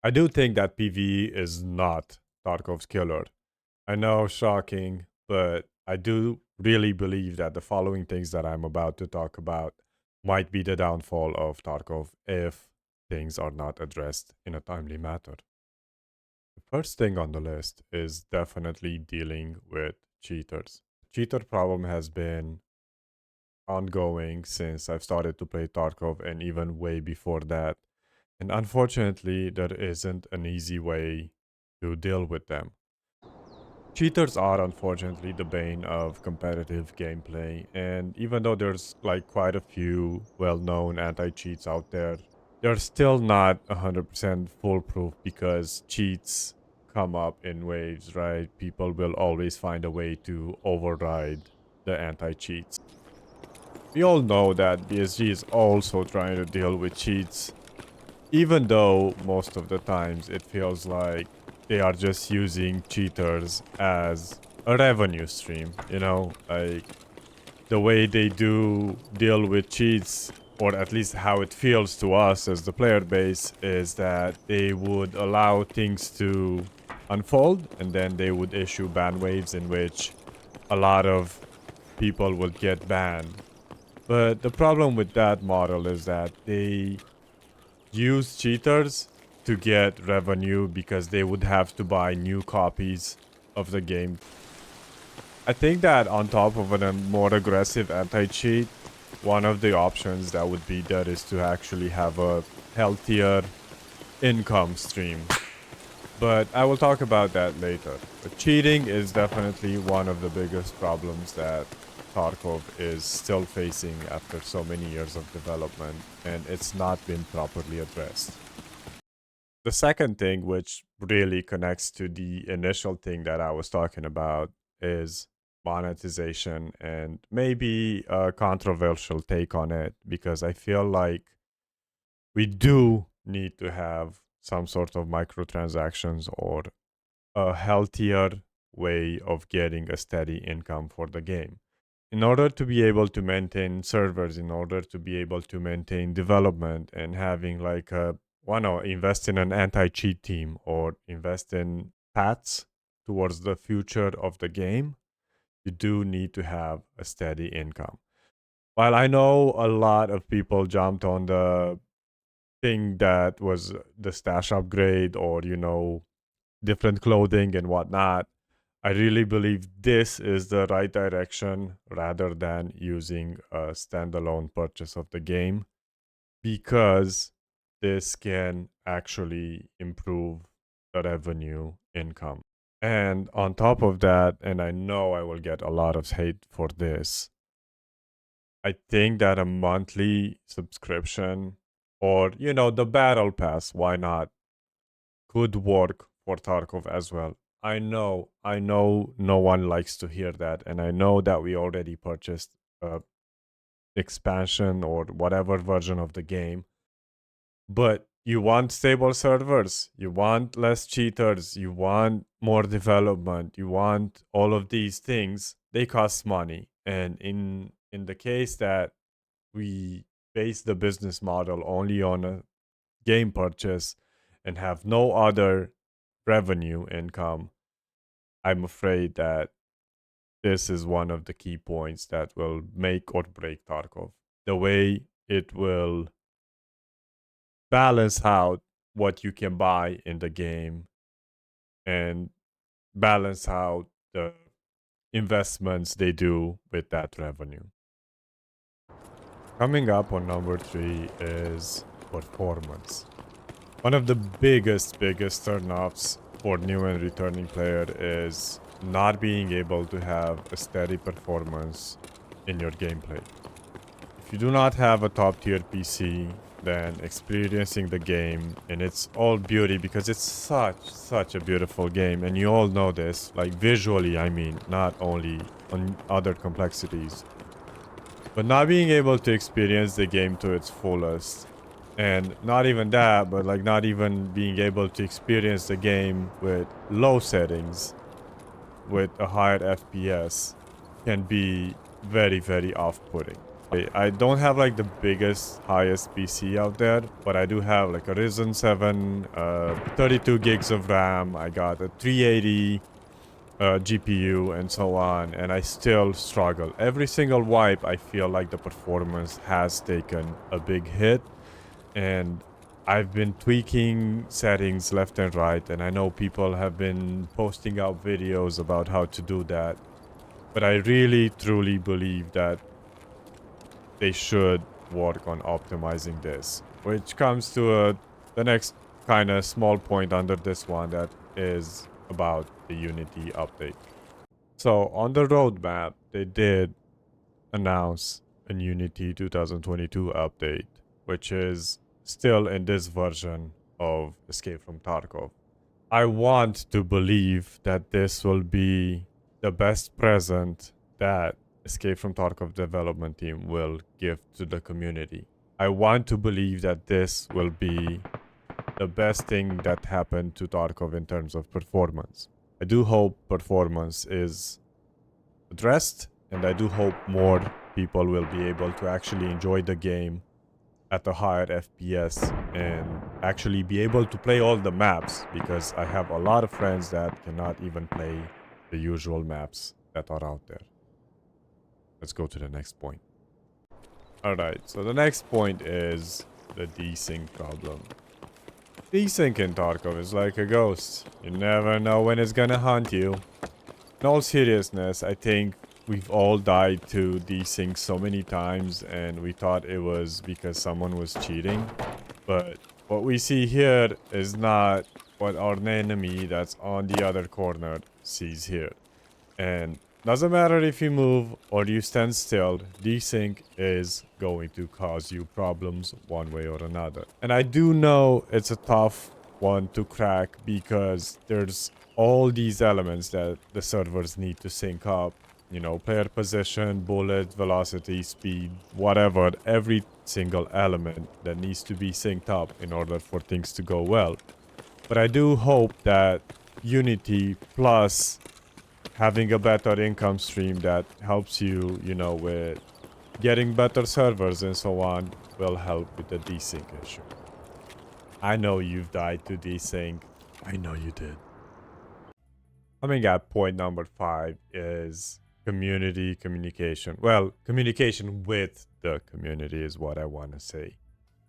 I do think that PvE is not Tarkov's killer. I know, shocking, but I do really believe that the following things that I'm about to talk about might be the downfall of Tarkov if things are not addressed in a timely manner. The first thing on the list is definitely dealing with cheaters. Cheater problem has been ongoing since I've started to play Tarkov and even way before that. And unfortunately, there isn't an easy way to deal with them. Cheaters are unfortunately the bane of competitive gameplay, and even though there's like quite a few well-known anti-cheats out there, they're still not 100% foolproof because cheats come up in waves, right? People will always find a way to override the anti-cheats. We all know that BSG is also trying to deal with cheats, even though most of the times it feels like they are just using cheaters as a revenue stream, like the way they do deal with cheats, or at least how it feels to us as the player base, is that they would allow things to unfold and then they would issue ban waves in which a lot of people would get banned. But the problem with that model is that they use cheaters to get revenue because they would have to buy new copies of the game. I think that on top of a more aggressive anti-cheat, one of the options that would be there is to actually have a healthier income stream. But I will talk about that later. But cheating is definitely one of the biggest problems that Tarkov is still facing after so many years of development, and it's not been properly addressed. The second thing, which really connects to the initial thing that I was talking about, is monetization, and maybe a controversial take on it, because I feel like we do need to have some sort of microtransactions or a healthier way of getting a steady income for the game. In order to be able to maintain servers, in order to be able to maintain development and having like a, invest in an anti-cheat team or invest in paths towards the future of the game, you do need to have a steady income. While I know a lot of people jumped on the thing that was the stash upgrade or, different clothing and whatnot, I really believe this is the right direction rather than using a standalone purchase of the game, because this can actually improve the revenue income. And on top of that, and I know I will get a lot of hate for this, I think that a monthly subscription or, the battle pass, why not, could work for Tarkov as well. I know no one likes to hear that, and I know that we already purchased a expansion or whatever version of the game. But you want stable servers, you want less cheaters, you want more development, you want all of these things. They cost money. And in the case that we base the business model only on a game purchase and have no other revenue income, I'm afraid that this is one of the key points that will make or break Tarkov. The way it will balance out what you can buy in the game and balance out the investments they do with that revenue. Coming up on number 3 is performance. One of the biggest turnoffs for new and returning player is not being able to have a steady performance in your gameplay. If you do not have a top tier PC, then experiencing the game in its all beauty, because it's such a beautiful game, and you all know this, like visually, I mean, not only on other complexities, but not being able to experience the game to its fullest. And not even that, but like not even being able to experience the game with low settings, with a higher FPS, can be very off-putting. I don't have like the biggest, highest PC out there, but I do have like a Ryzen 7, 32 gigs of RAM. I got a 380 GPU and so on, and I still struggle. Every single wipe, I feel like the performance has taken a big hit, and I've been tweaking settings left and right, and I know people have been posting out videos about how to do that, but I really truly believe that they should work on optimizing this, which comes to the next kind of small point under this one, that is about the Unity update. So on the roadmap, they did announce a Unity 2022 update, which is still in this version of Escape from Tarkov. I want to believe that this will be the best present that Escape from Tarkov development team will give to the community. I want to believe that this will be the best thing that happened to Tarkov in terms of performance. I do hope performance is addressed, and I do hope more people will be able to actually enjoy the game at a higher FPS and actually be able to play all the maps, because I have a lot of friends that cannot even play the usual maps that are out there. Let's go to the next point. Alright, so the next point is the desync problem. Desync in Tarkov is like a ghost. You never know when it's gonna hunt you. In all seriousness, I think we've all died to desync so many times, and we thought it was because someone was cheating. But what we see here is not what our enemy that's on the other corner sees here. And doesn't matter if you move or you stand still, desync is going to cause you problems one way or another. And I do know it's a tough one to crack, because there's all these elements that the servers need to sync up. You know, player position, bullet, velocity, speed, whatever. Every single element that needs to be synced up in order for things to go well. But I do hope that Unity plus having a better income stream that helps you, you know, with getting better servers and so on, will help with the desync issue. I know you've died to desync. I know you did. Coming at point number 5 is community communication. Well, communication with the community is what I want to say.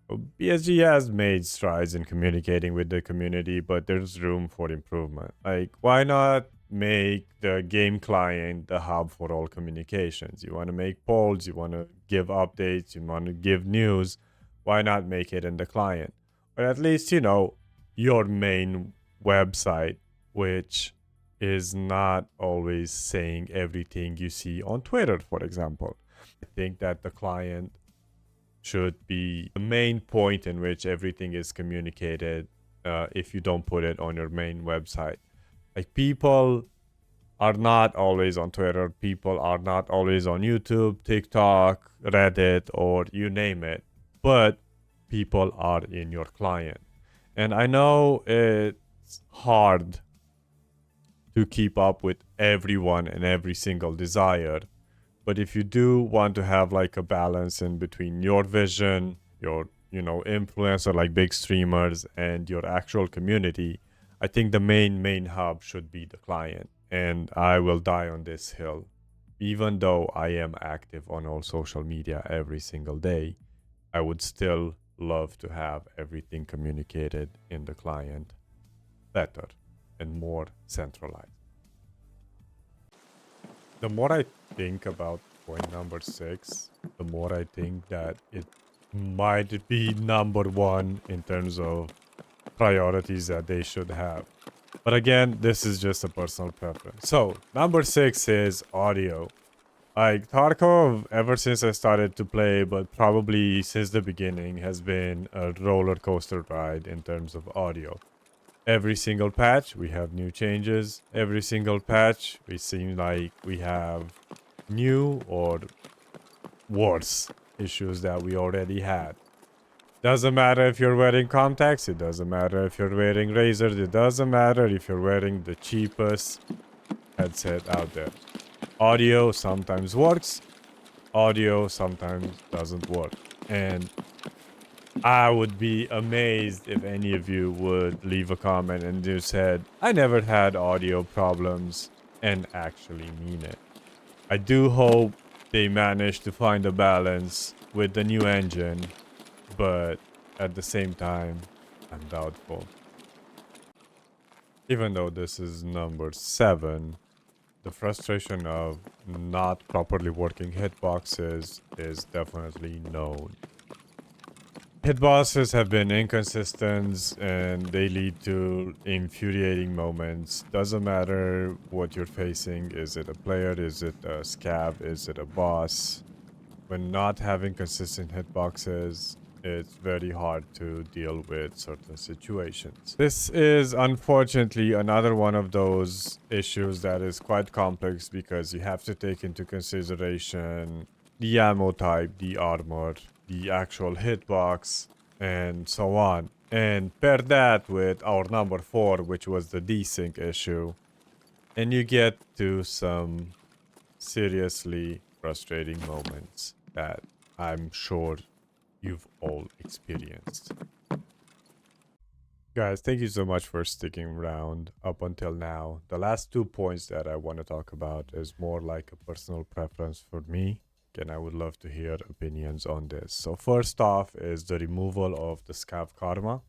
Well, BSG has made strides in communicating with the community, but there's room for improvement. Like, why not make the game client the hub for all communications? You want to make polls, you want to give updates, you want to give news. Why not make it in the client? Or at least, you know, your main website, which is not always saying everything you see on Twitter, for example. I think that the client should be the main point in which everything is communicated, if you don't put it on your main website. Like, people are not always on Twitter, people are not always on YouTube, TikTok, Reddit, or you name it, but people are in your client. And I know it's hard to keep up with everyone and every single desire, but if you do want to have like a balance in between your vision, your, you know, influencer like big streamers, and your actual community, I think the main hub should be the client. And I will die on this hill. Even though I am active on all social media every single day, I would still love to have everything communicated in the client better and more centralized. The more I think about point number 6, the more I think that it might be number 1 in terms of priorities that they should have. But again, this is just a personal preference. So, number 6 is audio. Like, Tarkov, ever since I started to play, but probably since the beginning, has been a roller coaster ride in terms of audio. Every single patch, we have new changes. Every single patch, we seem like we have new or worse issues that we already had. Doesn't matter if you're wearing contacts, it doesn't matter if you're wearing razors, it doesn't matter if you're wearing the cheapest headset out there. Audio sometimes works, audio sometimes doesn't work. And I would be amazed if any of you would leave a comment and you said, I never had audio problems, and actually mean it. I do hope they manage to find a balance with the new engine, but at the same time, I'm doubtful. Even though this is number 7, the frustration of not properly working hitboxes is definitely known. Hitboxes have been inconsistent and they lead to infuriating moments. Doesn't matter what you're facing. Is it a player? Is it a scav? Is it a boss? When not having consistent hitboxes, it's very hard to deal with certain situations. This is unfortunately another one of those issues that is quite complex because you have to take into consideration the ammo type, the armor, the actual hitbox, and so on. And pair that with our number 4, which was the desync issue, and you get to some seriously frustrating moments that I'm sure you've all experienced. Guys, thank you so much for sticking around up until now. The last 2 points that I want to talk about is more like a personal preference for me. Again, I would love to hear opinions on this. So first off is the removal of the Scav Karma.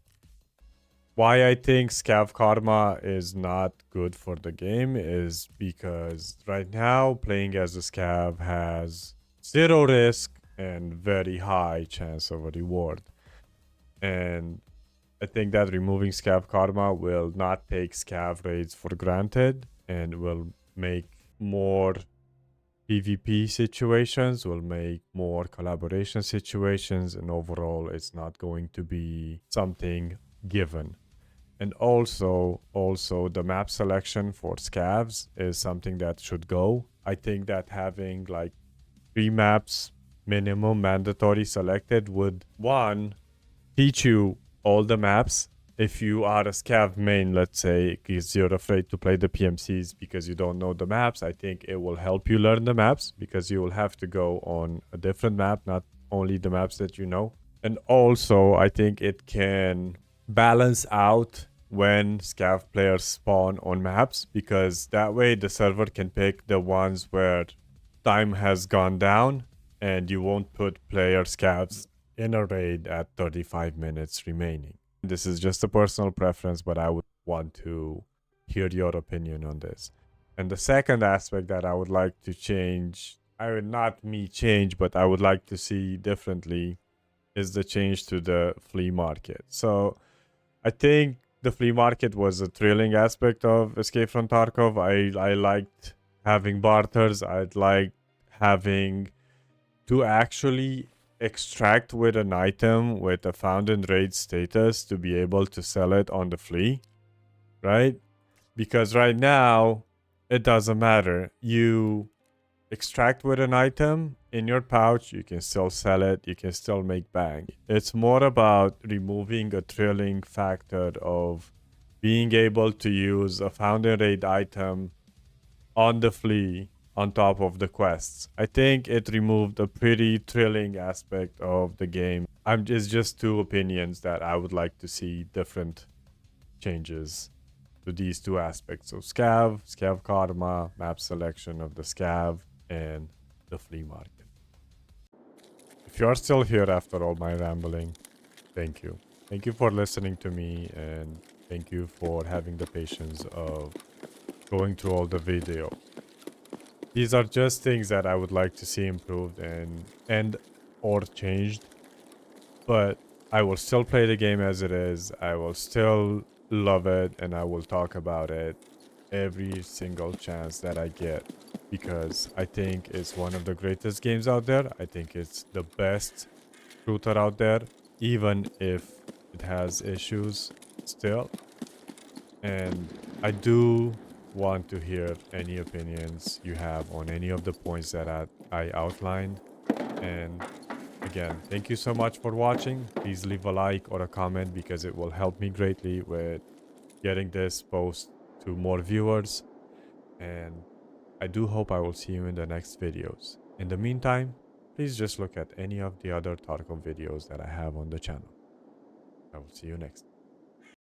Why I think Scav Karma is not good for the game is because right now playing as a Scav has 0 risk and very high chance of a reward. And I think that removing Scav Karma will not take Scav raids for granted and will make more PvP situations, will make more collaboration situations, and overall it's not going to be something given. And also the map selection for scavs is something that should go. I think that having like 3 maps minimum mandatory selected would, one, teach you all the maps. If you are a scav main, let's say, because you're afraid to play the PMCs because you don't know the maps, I think it will help you learn the maps because you will have to go on a different map, not only the maps that you know. And also, I think it can balance out when scav players spawn on maps because that way the server can pick the ones where time has gone down and you won't put player scavs in a raid at 35 minutes remaining. This is just a personal preference, but I would want to hear your opinion on this. And the second aspect that I would like to change, I would not me change, but I would like to see differently, is the change to the flea market. So I think the flea market was a thrilling aspect of Escape from Tarkov. I liked having barters. I'd like having to actually extract with an item with a found in raid status to be able to sell it on the flea, right? Because right now, it doesn't matter. You extract with an item in your pouch, you can still sell it, you can still make bang. It's more about removing a thrilling factor of being able to use a found in raid item on the flea on top of the quests. I think it removed a pretty thrilling aspect of the game. It's just 2 opinions that I would like to see different changes to these 2 aspects. So Scav Karma, map selection of the Scav, and the flea market. If you are still here after all my rambling, thank you. Thank you for listening to me, and thank you for having the patience of going through all the video. These are just things that I would like to see improved and or changed. But I will still play the game as it is. I will still love it, and I will talk about it every single chance that I get. Because I think it's one of the greatest games out there. I think it's the best shooter out there, even if it has issues still. And I do want to hear any opinions you have on any of the points that I outlined. And again, thank you so much for watching. Please leave a like or a comment because it will help me greatly with getting this post to more viewers. And I do hope I will see you in the next videos. In the meantime, please just look at any of the other Tarkov videos that I have on the channel. I will see you next time.